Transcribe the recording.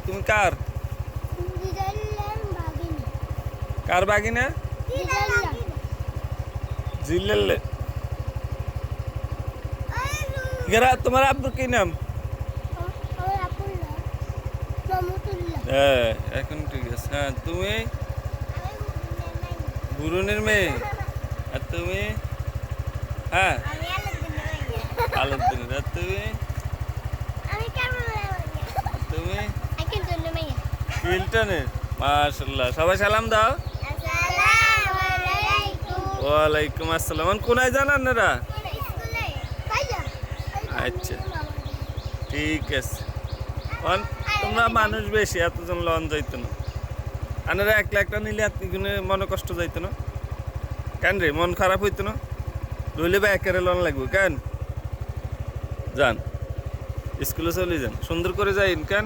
তুমি কার কার বাগিনা জিল্লাল গেরা তোমার আব্বুর কি নাম? হ্যাঁ এখন ঠিক আছে। হ্যাঁ তুমি বুরুনের মেয়ে আর তুমি? হ্যাঁ আলাউদ্দিনের। আর তুমি? তুমি কিল্টনের। মাশাআল্লাহ, সবাই সালাম দাও। ওয়ালাইকুম আসসালাম। কোনায় যান আপনারা? আচ্ছা ঠিক আছে। তোমরা মানুষ বেশি, এতজন লন যাইতো না। আপনারা একলা একটা নিলে আপনি মনে কষ্ট যাইতো না কেন রে? মন খারাপ হইতো না? রইলে বা একেবারে লন লাগবে কেন? যান স্কুলে চলে যান, সুন্দর করে যাইন কেন?